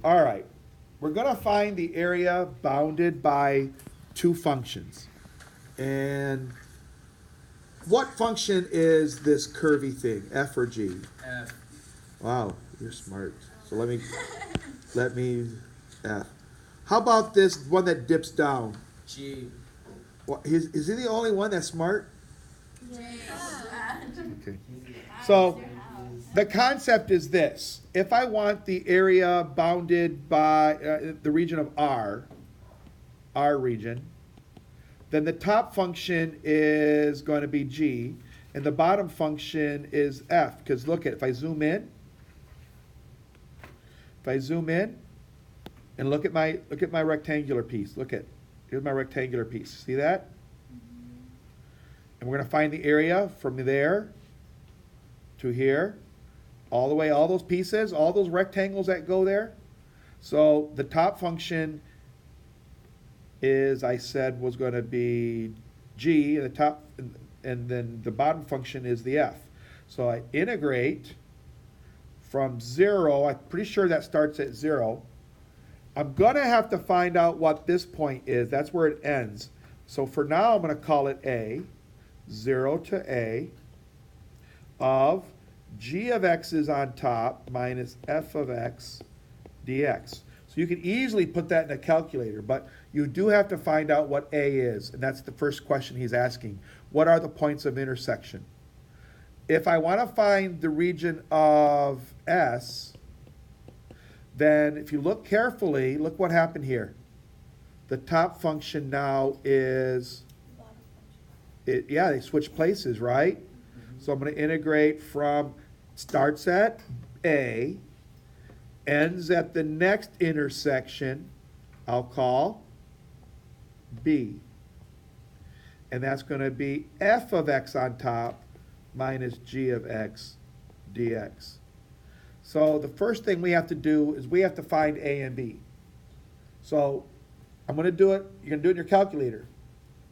All right, we're gonna find the area bounded by two functions. And what function is this curvy thing, f or g? F. Wow, you're smart. So let me, f. How about this one that dips down? G. What, is he the only one that's smart? Yes. Okay. So the concept is this. If I want the area bounded by the region of R region, then the top function is going to be G, and the bottom function is F. Because look at, if I zoom in and look at my rectangular piece. Here's my rectangular piece. See that? And we're going to find the area from there to here, all the way, all those pieces, all those rectangles that go there. So the top function is, I said, was going to be G, and the top, and then the bottom function is the F. So I integrate from 0, I'm pretty sure that starts at 0. I'm going to have to find out what this point is. That's where it ends. So for now, I'm going to call it A, 0 to A, of g of x is on top minus f of x dx. So you can easily put that in a calculator, but you do have to find out what A is, and that's the first question he's asking. What are the points of intersection? If I want to find the region of S, then if you look carefully, look what happened here. The top function now is, yeah, they switch places, right? So I'm going to integrate from, starts at A, ends at the next intersection, I'll call B. And that's going to be f of x on top minus g of x dx. So the first thing we have to do is we have to find A and B. So I'm going to do it, you're going to do it in your calculator.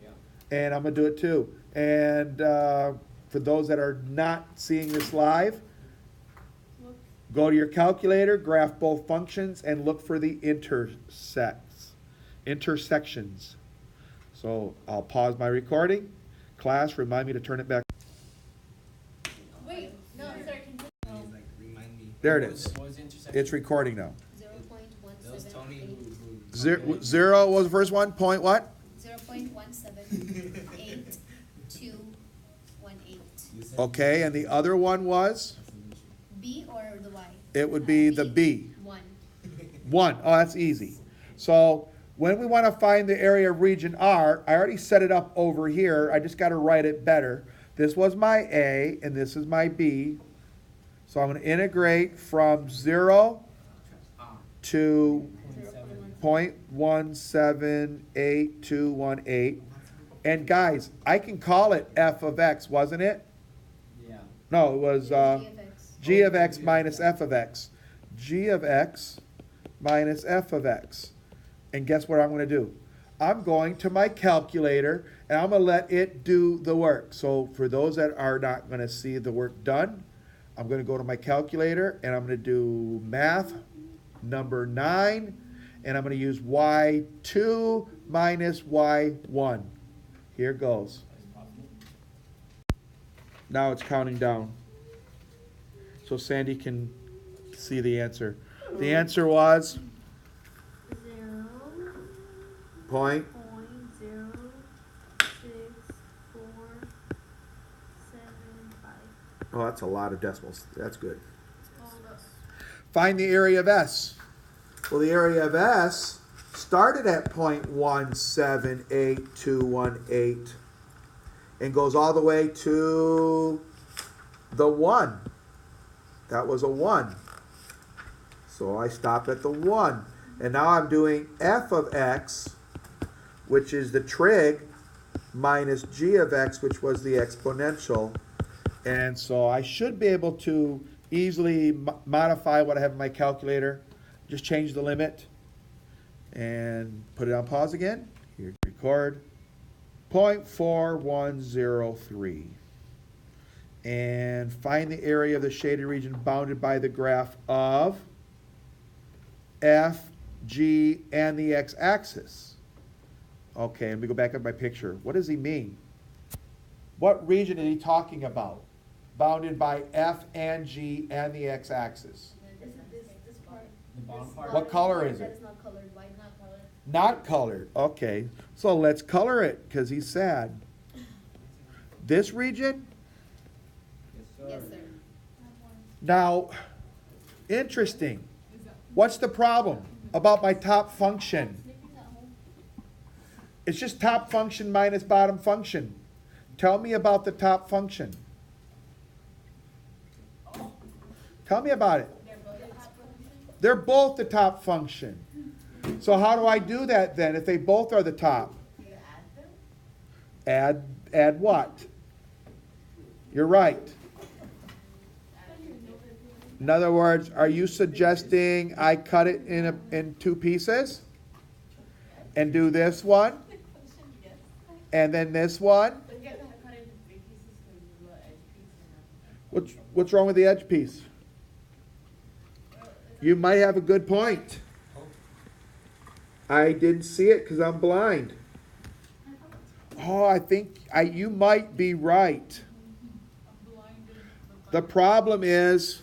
Yeah. And I'm going to do it too. And for those that are not seeing this live, go to your calculator, graph both functions, and look for the intersections. So I'll pause my recording. Class, remind me to turn it back. Wait, no, sorry, continue. Like, remind me. There it is. What was the intersection? It's recording now. 0.17. That was Tony who Zero was the first one. Point what? 0.178. You said Okay, and the other one was? B or the Y? It would be the B. 1. 1. Oh, that's easy. So when we want to find the area of region R, I already set it up over here. I just got to write it better. This was my A, and this is my B. So I'm going to integrate from 0 to 0.178218. And guys, I can call it f of x, wasn't it? Yeah. No, it was g of x minus f of x. G of x minus f of x. And guess what I'm going to do? I'm going to my calculator, and I'm going to let it do the work. So for those that are not going to see the work done, I'm going to go to my calculator, and I'm going to do math number 9, and I'm going to use y2 minus y1. Here goes. Now it's counting down. So Sandy can see the answer. The answer was 0. point. 0.06475. Oh, that's a lot of decimals. That's good. Find the area of S. Well, the area of S started at 0.178218 and goes all the way to the 1. That was a 1. So I stop at the 1. And now I'm doing f of x, which is the trig, minus g of x, which was the exponential. And so I should be able to easily modify what I have in my calculator. Just change the limit and put it on pause again. Here, record. 0.4103. And find the area of the shaded region bounded by the graph of F, G, and the x-axis. Okay, let me go back up my picture. What does he mean? What region is he talking about? Bounded by F and G and the x-axis. This part. The bottom part. What color is That it? is not colored, white, not colored. Not colored. Okay, so let's color it because he's sad. This region? Yes, sir. Now, interesting. What's the problem about my top function? It's just top function minus bottom function. Tell me about the top function. Tell me about it. They're both the top function. So how do I do that then if they both are the top? Add what? You're right. In other words, are you suggesting I cut it in two pieces? And do this one? And then this one? What's wrong with the edge piece? You might have a good point. I didn't see it because I'm blind. Oh, I think you might be right. The problem is,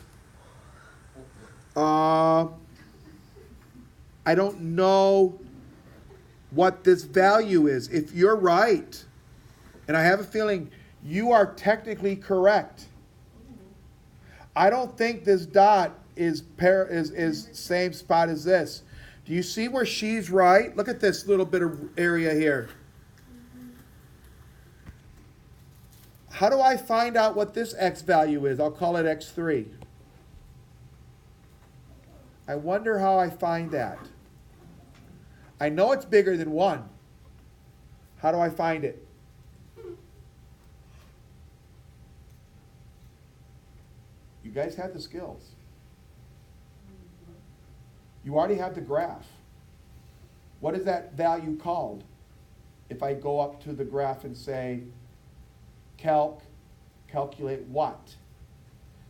I don't know what this value is. If you're right, and I have a feeling you are technically correct, I don't think this dot is same spot as this. Do you see where she's right? Look at this little bit of area here. How do I find out what this x value is? I'll call it x3. I wonder how I find that. I know it's bigger than 1. How do I find it? You guys have the skills. You already have the graph. What is that value called? If I go up to the graph and say, calculate what?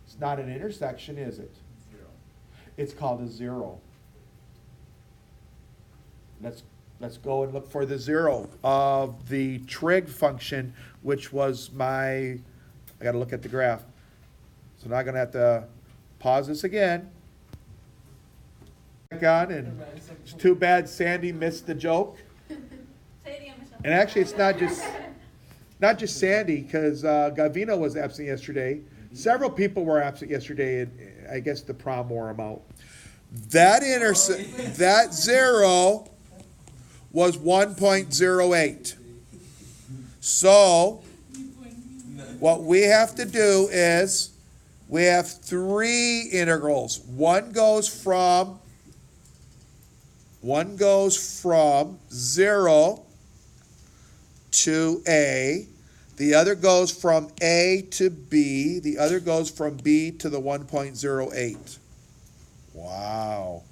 It's not an intersection, is it? Zero. It's called a zero. Let's go and look for the zero of the trig function, which was I got to look at the graph. So now I'm going to have to pause this again. Back on, and it's too bad Sandy missed the joke. And actually, it's not just Sandy, because Gavino was absent yesterday. Several people were absent yesterday, and I guess the prom wore them out. That zero was 1.08. So what we have to do is we have 3 integrals. One goes from 0 to A. The other goes from A to B. The other goes from B to the 1.08. Wow.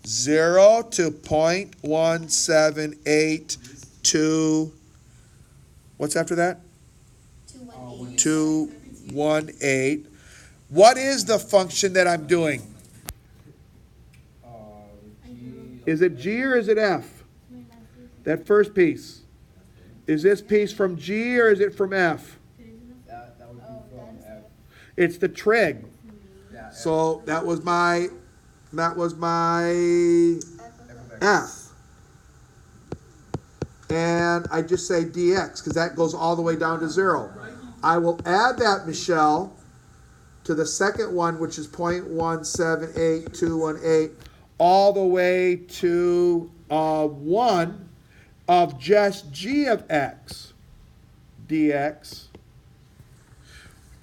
0 to 0.178 to, what's after that? 218. 218. What is the function that I'm doing? Is it G or is it F? That first piece. Is this piece from G or is it from F? That would be from F. It's the trig. Yeah, F. So that was my F. And I just say dx because that goes all the way down to 0. I will add that, Michelle, to the second one, which is 0.178218, all the way to 1 of just g of x dx.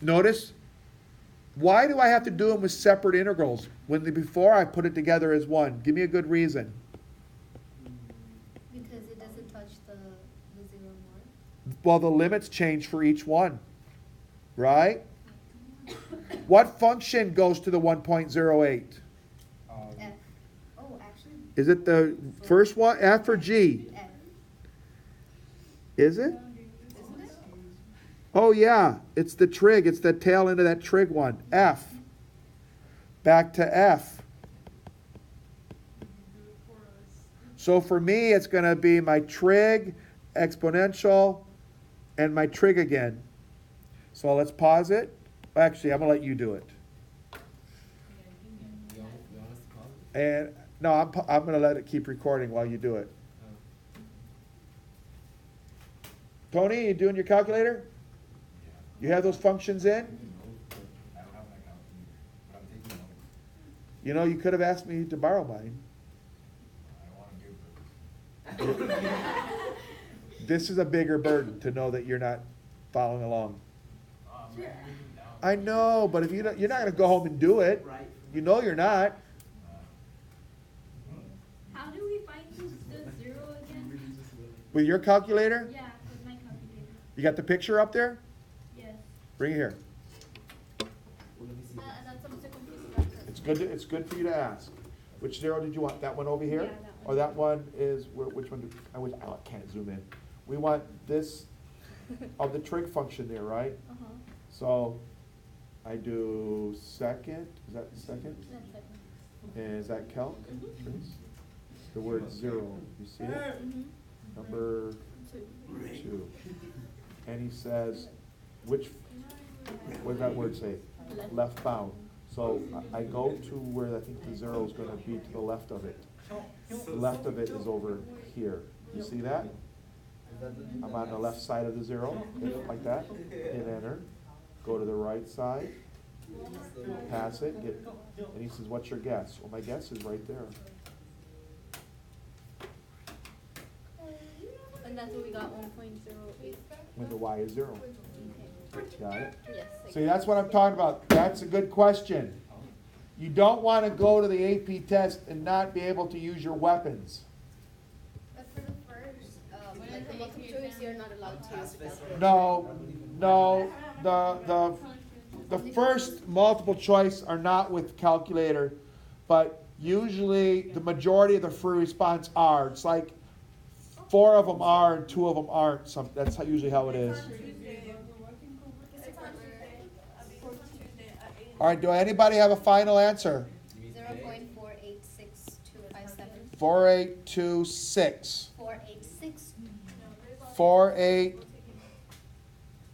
Notice, why do I have to do them with separate integrals when before I put it together as one? Give me a good reason. Because it doesn't touch the 0 more. Well, the limits change for each one, right? What function goes to the 1.08? F. Oh, actually, Is it the first one, F or G? F. Is it? Isn't it? Oh yeah, it's the trig. It's the tail end of that trig one. F. Back to F. So for me, it's going to be my trig, exponential, and my trig again. So let's pause it. Actually, I'm going to let you do it. You want us to pause it? And no, I'm going to let it keep recording while you do it. Tony, you doing your calculator? You have those functions in? I don't have my calculator, but I'm taking notes. You know, you could have asked me to borrow mine. I don't want to give those. This is a bigger burden to know that you're not following along. I know, but if you don't, you're not going to go home and do it. You know you're not. How do we find the zero again? With your calculator? Yeah, with my calculator. You got the picture up there? Yes. Bring it here. Well, let me see. That's I'm so confused about this. It's good for you to ask. Which zero did you want? That one over here? Yeah, that one. Or that one is, which one? I can't zoom in. We want this of the trig function there, right? Uh-huh. So I do second, is that second? That's second. And is that calc? Trace? The word zero, you see it? Mm-hmm. Number 2. And he says, what does that word say? Left bound. So I go to where I think the zero is gonna be to the left of it. The left of it is over here. You see that? I'm on the left side of the zero, hit it like that, hit enter, go to the right side, pass it, and he says, what's your guess? Well, my guess is right there. And that's what we got, 1.08. When the y is 0. Got it? Yes. See, that's what I'm talking about. That's a good question. You don't want to go to the AP test and not be able to use your weapons. But for the first, like the multiple choice, you're not allowed to use the calculator. No, the first multiple choice are not with calculator, but usually the majority of the free response are. It's like 4 of them are and 2 of them aren't. That's usually how it is. All right, do anybody have a final answer? 0.486257. 4826. 486. 48.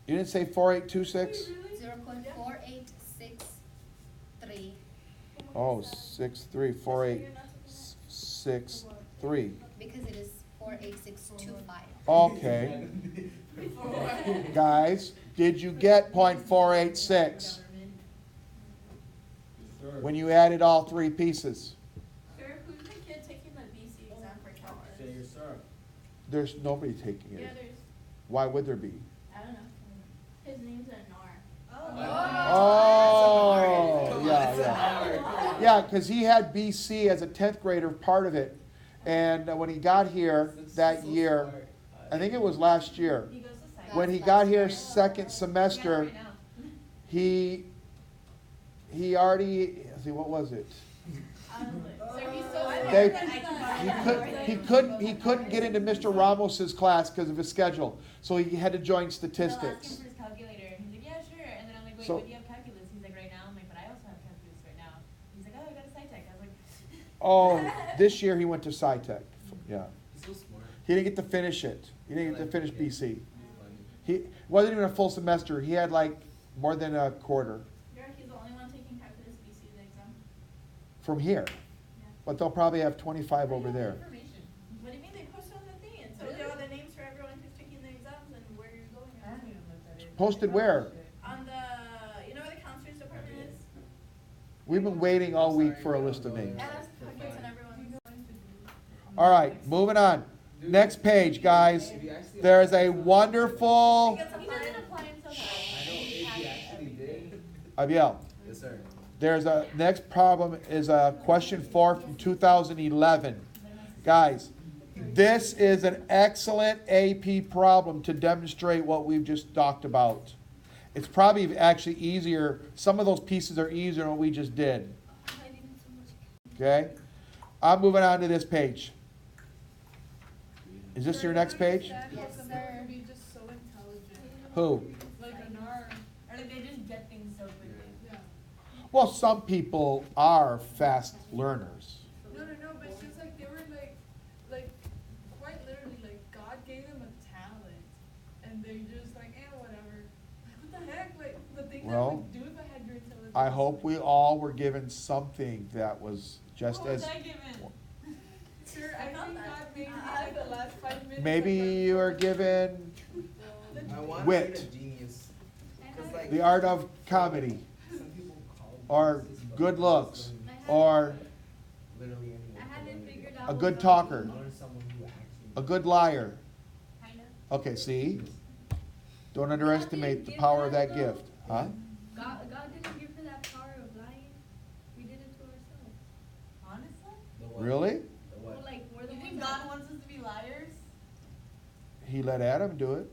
You didn't say 4826? 0.4863. Oh, 63, 4863. Because it is 48625. Okay. Guys, did you get .486 when you added all 3 pieces? Sir, who's the kid taking the BC exam for calculus? Say yes, sir. There's nobody taking Yeah, it. there's, Why would there be? I don't know. His name's Anar. Oh, yeah. Yeah, because he had BC as a 10th grader, part of it. And when he got here that year, I think it was last year, He goes to science. when he got here second semester, he already, let's see, what was it? Sir, he's so They- smart. He couldn't get into Mr. Ramos's class because of his schedule, so he had to join statistics. For his calculator, and he's like, yeah, sure. And then I'm like, wait, So- when do you have calculus? He's like, right now. I'm like, but I also have calculus right now. He's like, oh, I got a SciTech. I was like, Oh, this year he went to SciTech, yeah. He's so smart. He didn't get to finish it. He didn't get to finish BC. He's funny. He wasn't even a full semester. He had like more than a quarter Derek, he's the only one taking calculus BC the exam. from here. Yeah. But they'll probably have 25 over there. information. What do you mean they post on the thing? It tells you all the names for everyone who's taking the exams and where you're going. I haven't even looked at it. Posted where? On the, you know where the counselor's department is? We've been waiting all week for a list of names. It has calculus and everyone's. All right, moving on. Next page, guys. There's a wonderful, He doesn't apply until I know AP actually did. Abiel, Yes, sir. there's a, next problem is question 4 from 2011. Guys, this is an excellent AP problem to demonstrate what we've just talked about. It's probably actually easier, some of those pieces are easier than what we just did. Okay? I'm moving on to this page. Is this your next page? Yes, sir. Be just so intelligent. Who? Like Anar. Or like they just get things so quickly. Yeah. Well, some people are fast learners. No, but it's just like they were like like, quite literally, like, God gave them a talent, and they're just like, whatever. Like, what the heck? Like, the things I Well, would do if I had your intelligence. I hope we all were given something that was just What was as. I given? Sure, I felt think that. God made me like the last 5 minutes. Maybe you are given I want Wit. to be a genius. 'Cause, like, the art of comedy, some people call or geniuses, but good it's looks, just or literally anyone I can hadn't learn it. figured out. a good what talker, Learn someone who actually a good liar. Kinda. Okay, see? Don't underestimate the power of that gift. Huh? God didn't give her that power of lying. We did it to ourselves. Honestly? The what? Really? The Well, what? like, we're the You ones think that- God wants us to be liars? He let Adam do it.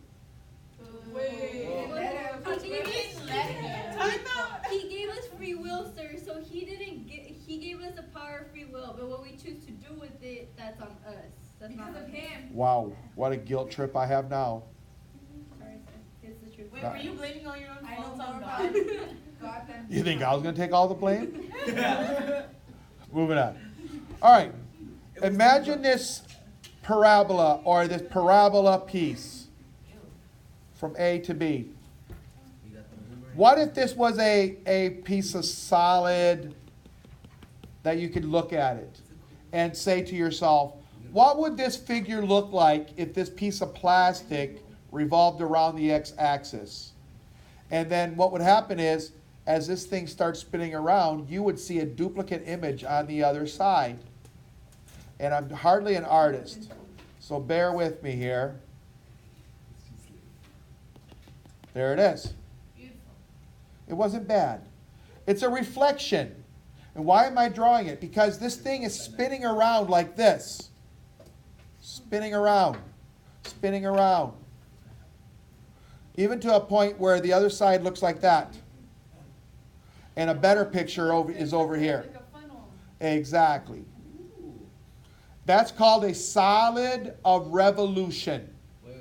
Wait. Whoa. Let him. He didn't let him. Time out. He gave us free will, sir, so he didn't he gave us the power of free will, but what we choose to do with it, that's on us. That's not Because on of him. him. Wow, what a guilt trip I have now. Sorry, sir. It's the truth. Wait, were you blaming all your own I know faults more on about God? God than. You think I was going to take all the blame? Moving on. All right. Imagine this parabola or this parabola piece from A to B. You got the boomerang. What if this was a piece of solid that you could look at it and say to yourself, what would this figure look like if this piece of plastic revolved around the x-axis? And then what would happen is, as this thing starts spinning around, you would see a duplicate image on the other side. And I'm hardly an artist, so bear with me here. There it is. Beautiful. It wasn't bad. It's a reflection. And why am I drawing it? Because this thing is spinning around like this. Spinning around. Spinning around. Even to a point where the other side looks like that. And a better picture is over here. Like a funnel. Exactly. That's called a solid of revolution. Wait.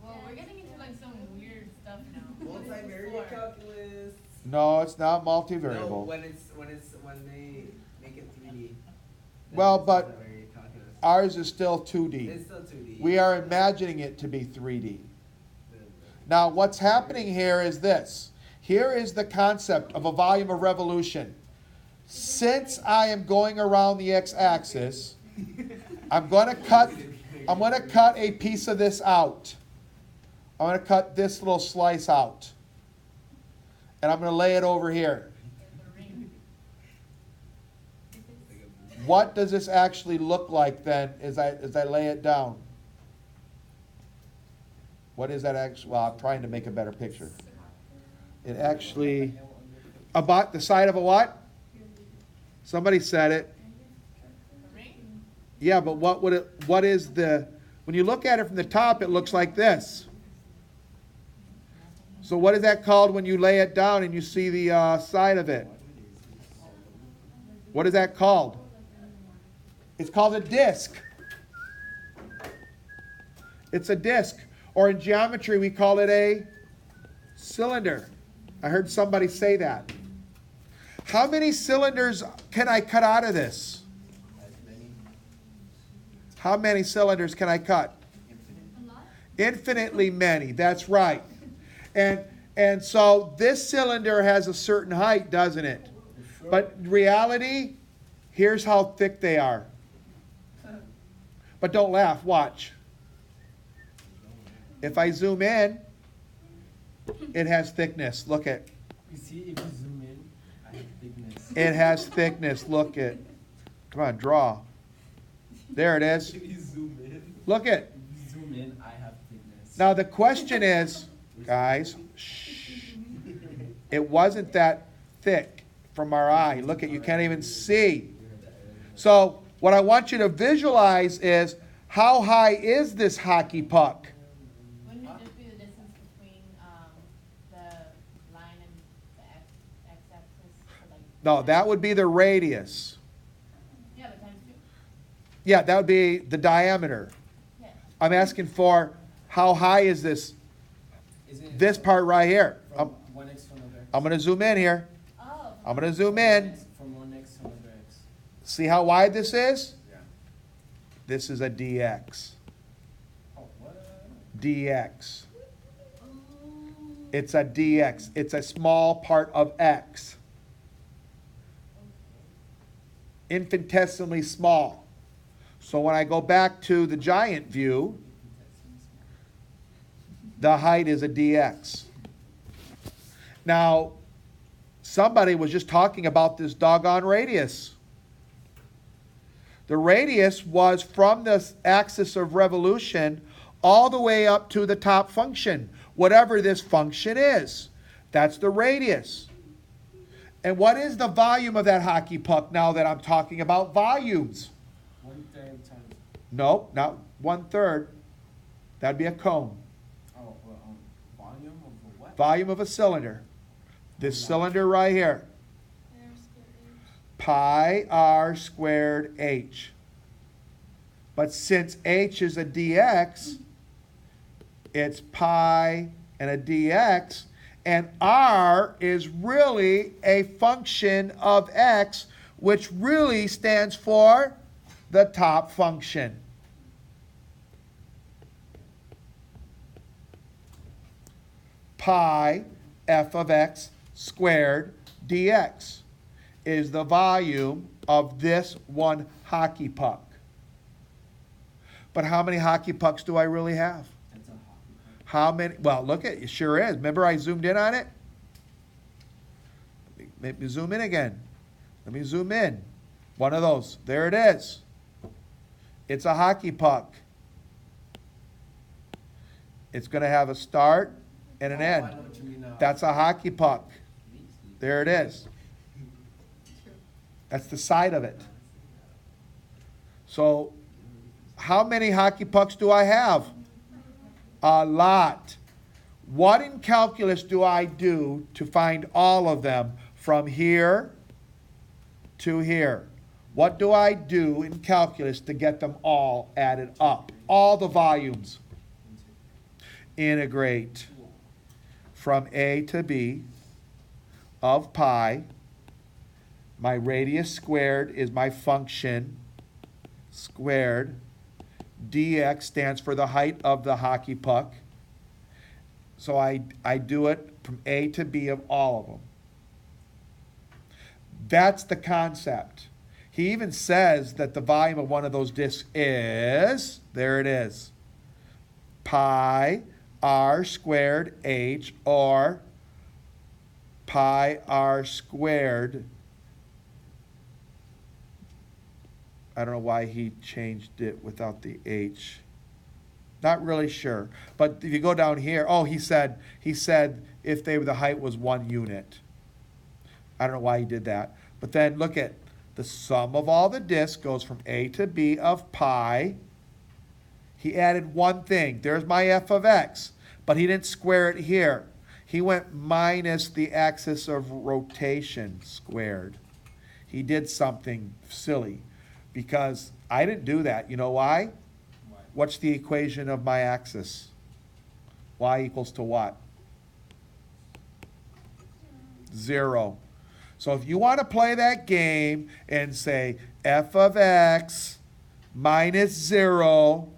Well, we're getting into like some weird stuff now. Multivariate calculus. No, it's not No, multivariable. when they make it 3D. then Well, it's but multivariate calculus. Ours is still 2D. It's still 2D. We are imagining it to be 3D. Now, what's happening here is this. Here is the concept of a volume of revolution. Since I am going around the x-axis, I'm going to cut a piece of this out. I'm going to cut this little slice out. And I'm going to lay it over here. What does this actually look like then as I lay it down? What is that actually? Well, I'm trying to make a better picture. It actually, about the side of a what? Somebody said it. Yeah, but what is the, when you look at it from the top, it looks like this. So what is that called when you lay it down and you see the side of it? What is that called? It's called a disc. It's a disc. Or in geometry, we call it a cylinder. I heard somebody say that. How many cylinders can I cut out of this? How many cylinders can I cut? Infinitely many. That's right. And so this cylinder has a certain height, doesn't it? But in reality, here's how thick they are. But don't laugh. Watch. If I zoom in, it has thickness. Look at. You see, if you zoom in, I have thickness. It has thickness. Look at. Come on, draw. There it is. If you zoom in, Look at. if you zoom in, I have thickness. Now the question is, guys, shh, it wasn't that thick from our eye. Look at, you can't even see. So what I want you to visualize is, how high is this hockey puck? Wouldn't it just be the distance between the line and the x-axis? Like, No, that would be the radius. yeah, but times 2. Yeah, that would be the diameter. Yeah. I'm asking for, how high is this Isn't it this part right here? from one x to another x? I'm going to zoom in here. Oh. I'm going to zoom in. From one x to another x. See how wide this is? Yeah. This is a dx. Oh, what? Dx. Oh. It's a dx. It's a small part of x. Infinitesimally small. So when I go back to the giant view, the height is a dx. Now, somebody was just talking about this doggone radius. The radius was from the axis of revolution all the way up to the top function, whatever this function is. That's the radius. And what is the volume of that hockey puck now that I'm talking about volumes? 1/3 times. No, not 1/3. That'd be a cone. Oh, well, volume of a what? Volume of a cylinder. This cylinder right here. Pi r squared h. But since h is a dx, it's pi and a dx, and r is really a function of x, which really stands for the top function. Pi f of x squared dx is the volume of this one hockey puck. But how many hockey pucks do I really have? That's a hockey puck. How many? Well, look at it. It sure is. Remember I zoomed in on it? Let me zoom in again. Let me zoom in. One of those. There it is. It's a hockey puck. It's going to have a start and an Oh, end. I know what you mean now. That's a hockey puck. There it is. That's the side of it. So, how many hockey pucks do I have? A lot. What in calculus do I do to find all of them from here to here? What do I do in calculus to get them all added up? All the volumes. Integrate from A to B of pi. My radius squared is my function squared. Dx stands for the height of the hockey puck. So I do it from A to B of all of them. That's the concept. He even says that the volume of one of those disks is, there it is, pi r squared h, or pi r squared. I don't know why he changed it without the h. Not really sure. But if you go down here, oh, he said if the height was 1 unit. I don't know why he did that. But then look at the sum of all the disks goes from A to B of pi. He added one thing. There's my f of x. But he didn't square it here. He went minus the axis of rotation squared. He did something silly because I didn't do that. You know why? Why? What's the equation of my axis? Y equals to what? 0. So if you want to play that game and say f of x minus 0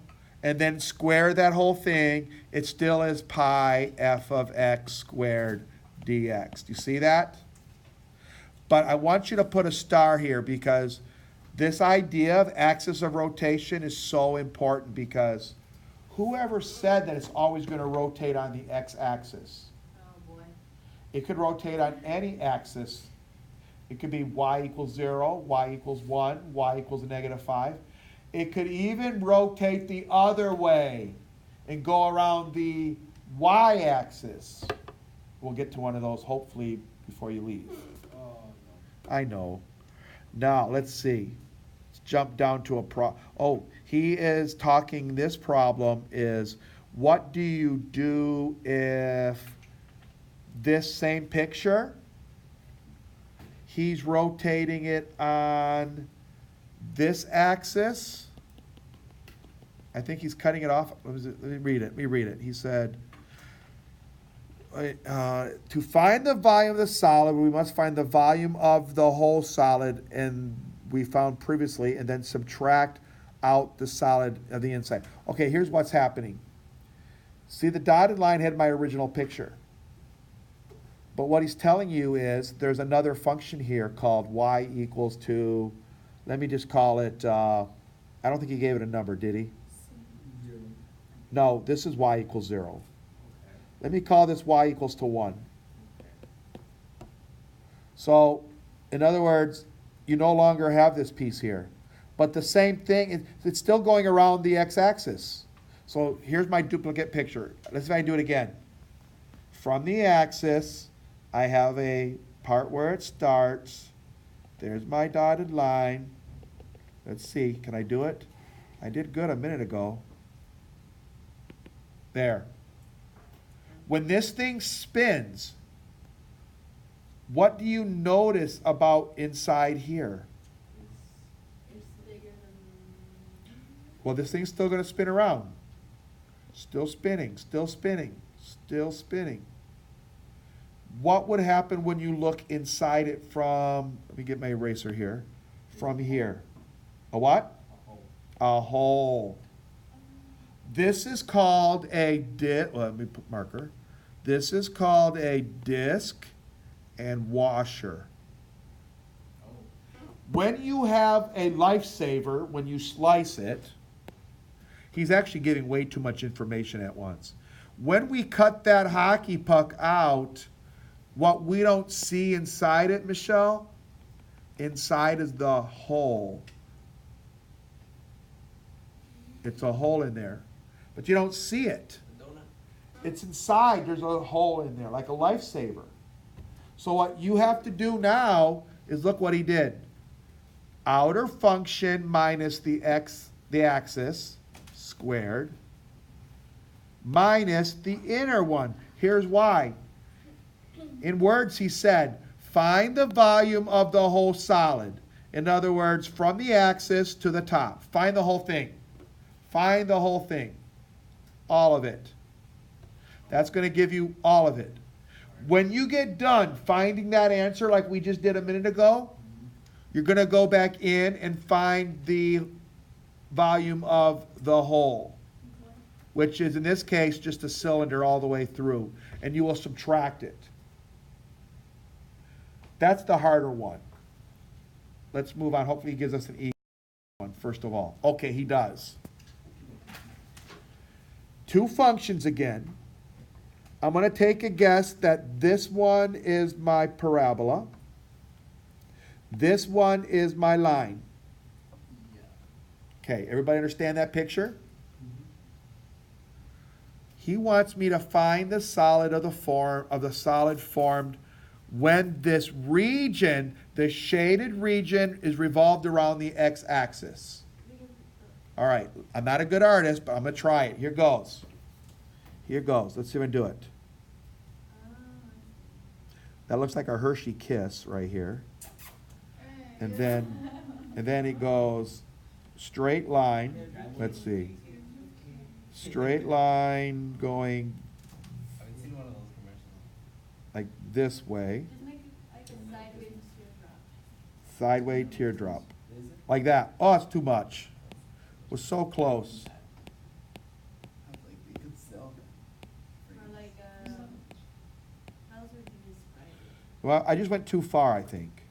and then square that whole thing, it still is pi f of x squared dx. Do you see that? But I want you to put a star here because this idea of axis of rotation is so important because whoever said that it's always going to rotate on the x-axis? Oh, boy. It could rotate on any axis. It could be y equals 0, y equals 1, y equals -5. It could even rotate the other way and go around the y-axis. We'll get to one of those hopefully before you leave. Oh, no. I know. Now, let's see. Let's jump down to he is talking, this problem is, what do you do if this same picture, he's rotating it on this axis? I think he's cutting it off. What was it? Let me read it. He said, to find the volume of the solid, we must find the volume of the whole solid, and we found previously, and then subtract out the solid of the inside. Okay, here's what's happening. See, the dotted line had my original picture. But what he's telling you is there's another function here called y equals to, let me just call it, I don't think he gave it a number, did he? Zero. No, this is y equals 0. Okay. Let me call this y equals to 1. So, in other words, you no longer have this piece here. But the same thing, it's still going around the x-axis. So here's my duplicate picture. Let's see if I can do it again. From the axis, I have a part where it starts. There's my dotted line. Let's see, can I do it? I did good a minute ago. There. When this thing spins, what do you notice about inside here? It's bigger than. Well, this thing's still going to spin around. Still spinning, still spinning, still spinning. What would happen when you look inside it from, let me get my eraser here, from here? A what? A hole. A hole. This is called a let me put marker. This is called a disc and washer. Oh. When you have a lifesaver, when you slice it, he's actually giving way too much information at once. When we cut that hockey puck out, what we don't see inside it, Michelle, inside is the hole. It's a hole in there, but you don't see it. It's inside, there's a hole in there, like a lifesaver. So what you have to do now is look what he did. Outer function minus the axis squared minus the inner one. Here's why. In words, he said, find the volume of the whole solid. In other words, from the axis to the top. Find the whole thing. Find the whole thing. All of it. That's going to give you all of it. When you get done finding that answer like we just did a minute ago, you're going to go back in and find the volume of the whole, which is in this case just a cylinder all the way through, and you will subtract it. That's the harder one. Let's move on. Hopefully he gives us an easy one first of all. Okay, he does. Two functions again. I'm going to take a guess that this one is my parabola. This one is my line. Okay, everybody understand that picture? He wants me to find the solid of the solid formed when this region, the shaded region, is revolved around the x-axis. All right, I'm not a good artist, but I'm going to try it. Here goes. Here goes. Let's see if I can do it. That looks like a Hershey Kiss right here. And then it goes straight line. Let's see. Straight line going I've seen one of those commercials. like this way. Just make it like a sideways teardrop. Sideways teardrop. Is it? Like that. Oh, it's too much. Was so close. I was like, they could sell that. Or like how else would you describe it? Well, I just went too far, I think.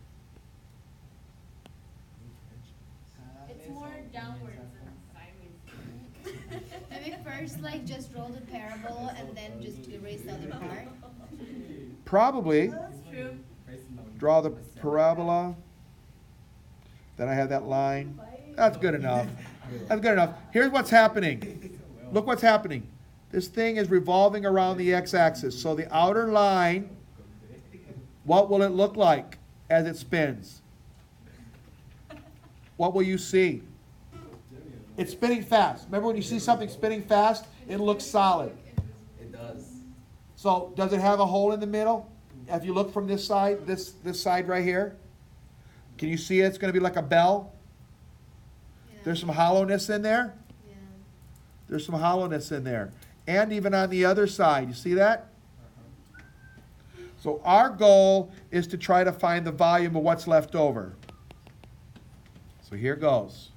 It's more downwards than sideways. Maybe first, like, just roll the parable and then just erase the other part. Probably. That's true. Draw the parabola. Then I have that line. That's good enough. That's good enough. Here's what's happening. Look what's happening. This thing is revolving around the x-axis. So the outer line, what will it look like as it spins? What will you see? It's spinning fast. Remember when you see something spinning fast, it looks solid. It does. So does it have a hole in the middle? If you look from this side, this side right here, can you see it's going to be like a bell? Yeah. There's some hollowness in there. Yeah. There's some hollowness in there. And even on the other side, you see that? So our goal is to try to find the volume of what's left over. So here goes.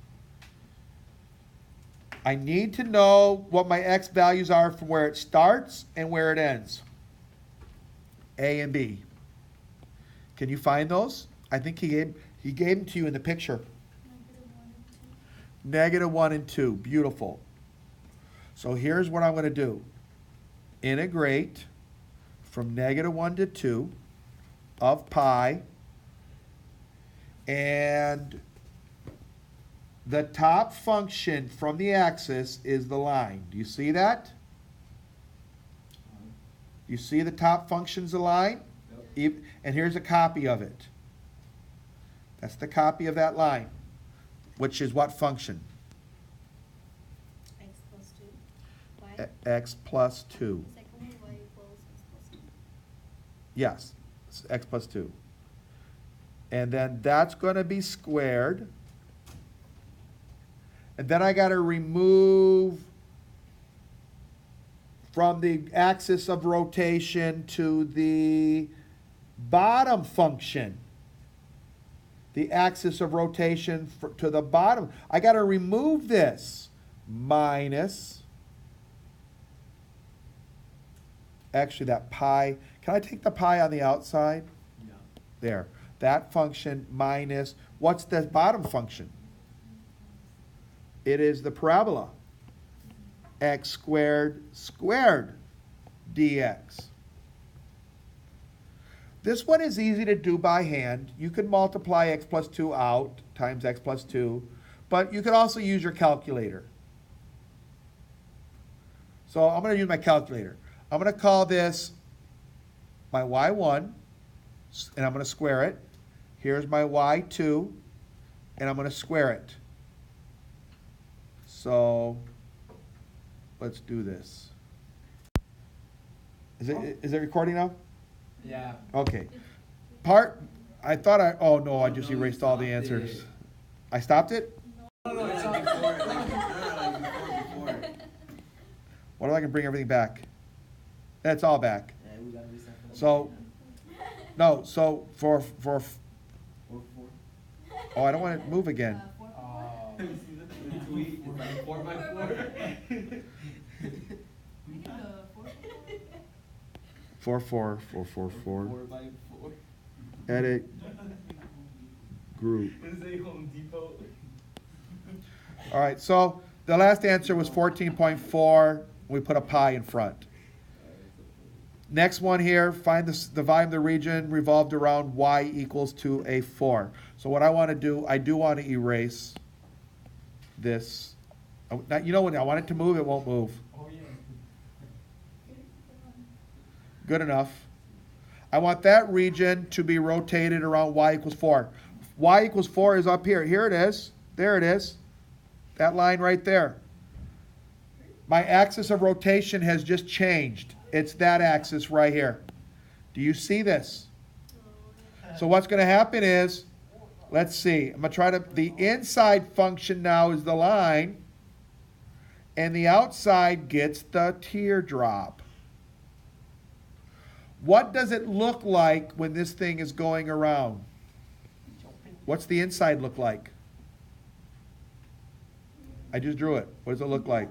I need to know what my x values are from where it starts and where it ends. A and B. Can you find those? I think he gave them to you in the picture. Negative 1 and 2. Beautiful. So here's what I'm going to do. Integrate from negative 1 to 2 of pi, and the top function from the axis is the line. Do you see that? You see the top function's a line? And here's a copy of it. That's the copy of that line, which is what function? X plus 2. Y? X plus 2. The second one, y equals x plus 2. Yes, it's x plus 2. And then that's going to be squared. And then I got to remove from the axis of rotation to the bottom function. The axis of rotation to the bottom. I got to remove this minus, actually that pi, can I take the pi on the outside? Yeah. There. That function minus, what's the bottom function? It is the parabola. X squared squared dx. This one is easy to do by hand. You can multiply x plus 2 out times x plus 2, but you could also use your calculator. So I'm going to use my calculator. I'm going to call this my y1, and I'm going to square it. Here's my y2, and I'm going to square it. So let's do this. Is it recording now? Yeah. Okay. Oh no, I just erased all the answers. I stopped it? No, it's not before. Before. What if I can bring everything back? It's all back. Yeah, we gotta reset for the So, no, so for, Or 4. oh, I don't want to move again. You see the tweet? It's like 4 by 4. We can do 4, four. 4, 4, 4, 4. 4 by 4. Edit. Group. Is it Home Depot? All right, so the last answer was 14.4. We put a pi in front. Next one here, find the volume of the region revolved around y equals to a 4. So what I want to do, I do want to erase this. Now, you know when I want it to move, it won't move. Oh, yeah. Good enough. I want that region to be rotated around y equals 4. Y equals 4 is up here. Here it is. There it is. That line right there. My axis of rotation has just changed. It's that axis right here. Do you see this? So what's going to happen is, let's see. I'm going to try to, the inside function now is the line, and the outside gets the teardrop. What does it look like when this thing is going around? What's the inside look like? I just drew it. What does it look like?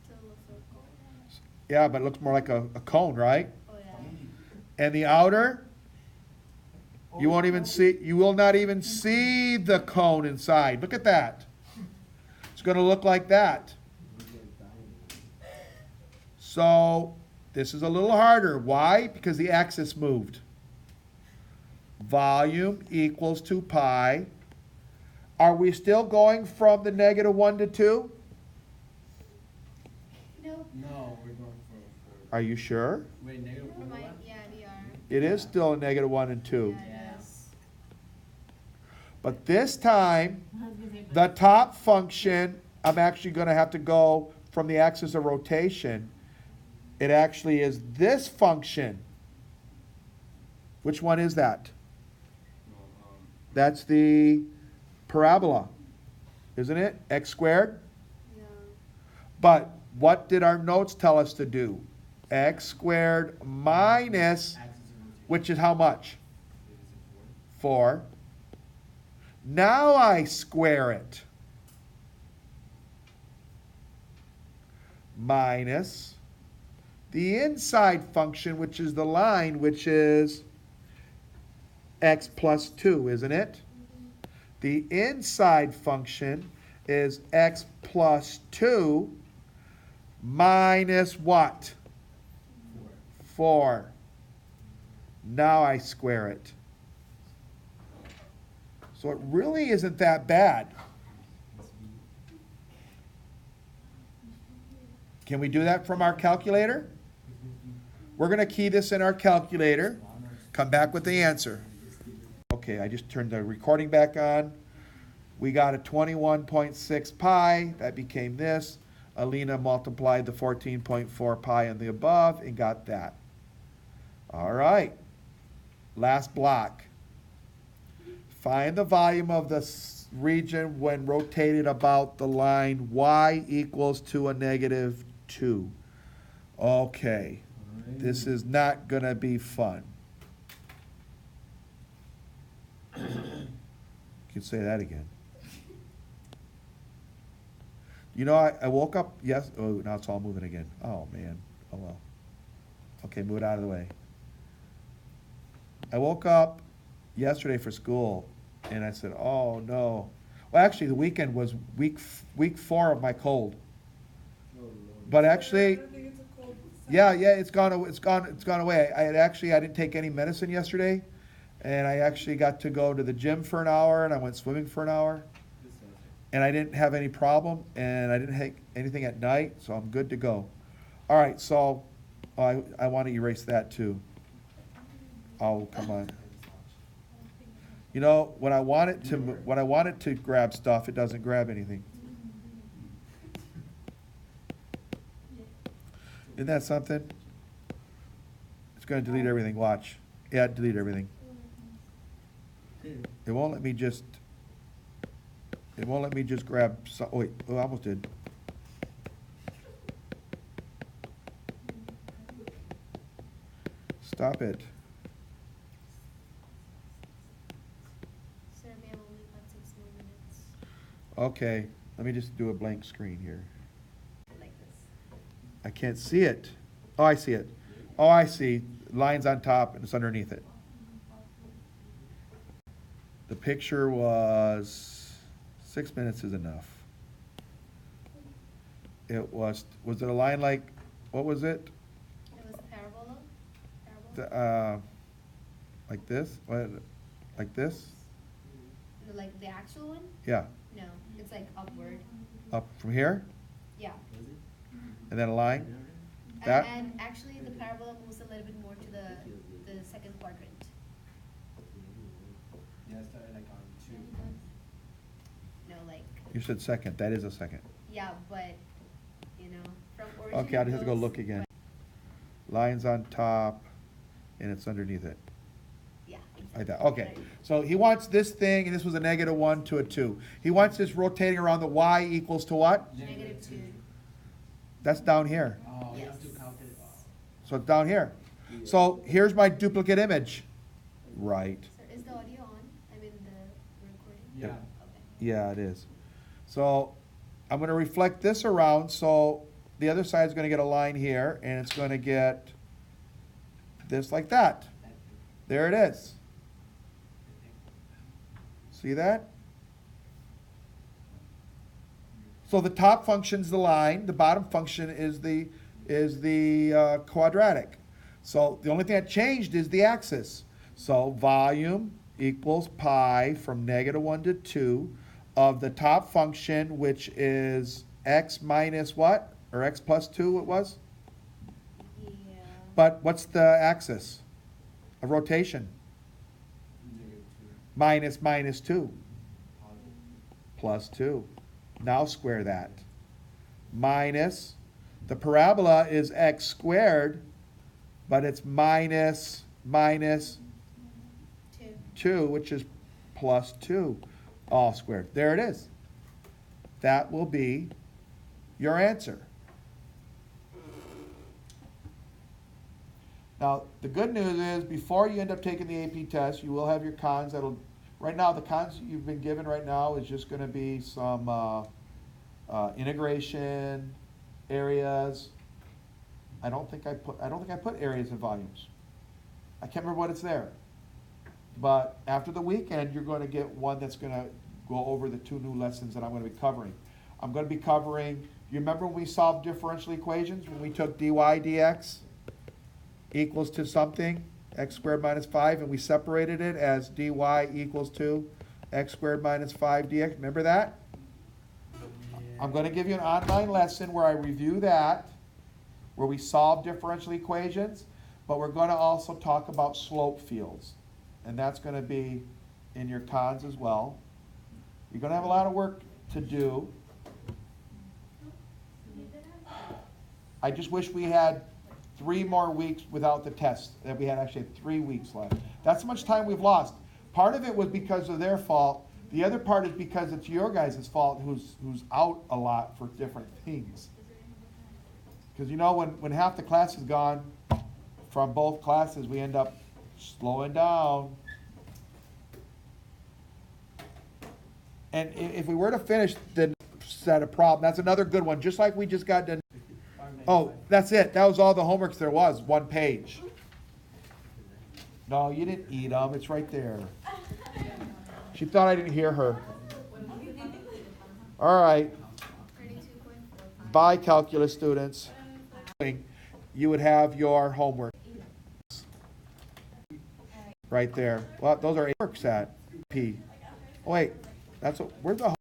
Still a circle. Yeah, but it looks more like a cone, right? Oh yeah. And the outer, you won't even see, you will not even see the cone inside. Look at that. It's going to look like that. So this is a little harder. Why? Because the axis moved. Volume equals 2 pi. Are we still going from the negative 1 to 2? No. No, we're going for 4. Are you sure? Wait, negative 1 Remind, what? yeah, we are. It is still a negative 1 and 2. Yes. But this time, the top function, I'm actually going to have to go from the axis of rotation. It actually is this function. Which one is that? That's the parabola, isn't it? X squared? Yeah. But what did our notes tell us to do? X squared minus, which is how much? 4. Now I square it. minus the inside function, which is the line, which is x plus 2, isn't it? The inside function is x plus 2 minus what? 4. Now I square it. So it really isn't that bad. Can we do that from our calculator? We're going to key this in our calculator, come back with the answer. Okay, I just turned the recording back on. We got a 21.6 pi. That became this. Alina multiplied the 14.4 pi in the above and got that. All right. Last block. Find the volume of the region when rotated about the line y equals to a negative 2. Okay. This is not going to be fun. You can say that again. You know, I woke up, yes, oh, now it's all moving again. Oh, man. Oh, well. Okay, move it out of the way. I woke up yesterday for school, and I said, oh, no. Well, actually, the weekend was week 4 of my cold. But actually, I think it's a cold yeah, it's gone away. I didn't take any medicine yesterday, and I actually got to go to the gym for an hour, and I went swimming for an hour. And I didn't have any problem, and I didn't have anything at night, so I'm good to go. All right, so I want to erase that too. Oh, come on. You know, when I want it to grab stuff, it doesn't grab anything. Isn't that something? It's going to delete everything. Watch. Yeah, delete everything. It won't let me just. It won't let me just grab. Oh wait, oh, I almost did. Stop it. Sir, we have only got 6 more minutes. Okay, let me just do a blank screen here. Like this. I can't see it. Oh, I see it. Oh, I see. Lines on top and it's underneath it. The picture was 6 minutes is enough. It was it a line like, what was it? It was a parabola? Like this? What, like this? No, like the actual one? Yeah. No, it's like upward. Up from here? Yeah. And then a line? That? And actually the parabola moves a little bit more to the second quadrant. Yeah, it started like on 2. No, like, You said second. That is a second. yeah, but, you know, from origin. Okay, I it just have to go goes look again. right- Lines on top and it's underneath it. Yeah. Like that. exactly. Okay. Right. So he wants this thing, and this was a -1 to a 2. He wants this rotating around the y equals to what? -2. That's down here. Oh, we have to Yes. calculate. So it's down here. So here's my duplicate image. Right. Sir, is the audio on? I mean, the recording? Yeah. Okay. Yeah, it is. So I'm going to reflect this around, so the other side's going to get a line here, and it's going to get this like that. There it is. See that? So the top function's the line, the bottom function is the quadratic. So the only thing that changed is the axis. So volume equals pi from -1 to 2 of the top function, which is x minus what? Or x plus 2 it was? Yeah. But what's the axis of rotation? Minus minus 2 plus 2. Now square that. Minus, the parabola is x squared, but it's minus 2, which is plus 2, all squared. There it is. That will be your answer. Now, the good news is, before you end up taking the AP test, you will have your cons that'll, right now, the cons you've been given right now is just gonna be some integration, areas. I don't think I put areas and volumes. I can't remember what it's there. But after the weekend, you're gonna get one that's gonna go over the 2 new lessons that I'm gonna be covering. I'm gonna be covering, you remember when we solved differential equations, when we took dy dx equals to something, x squared minus 5, and we separated it as dy equals to x squared minus 5 dx, remember that? I'm gonna give you an online lesson where I review that, where we solve differential equations, but we're gonna also talk about slope fields. And that's gonna be in your cons as well. You're gonna have a lot of work to do. I just wish we had 3 more weeks without the test, that we had actually 3 weeks left. That's how much time we've lost. Part of it was because of their fault. The other part is because it's your guys' fault who's out a lot for different things. Because you know, when half the class is gone from both classes, we end up slowing down. And if we were to finish the set of problem, that's another good one, just like we just got done. Oh, that's it. That was all the homeworks there was, 1 page. No, you didn't eat them. It's right there. She thought I didn't hear her. All right. Bye, calculus students. You would have your homework. Right there. Well, those are works at P. Oh, wait, that's what, where's the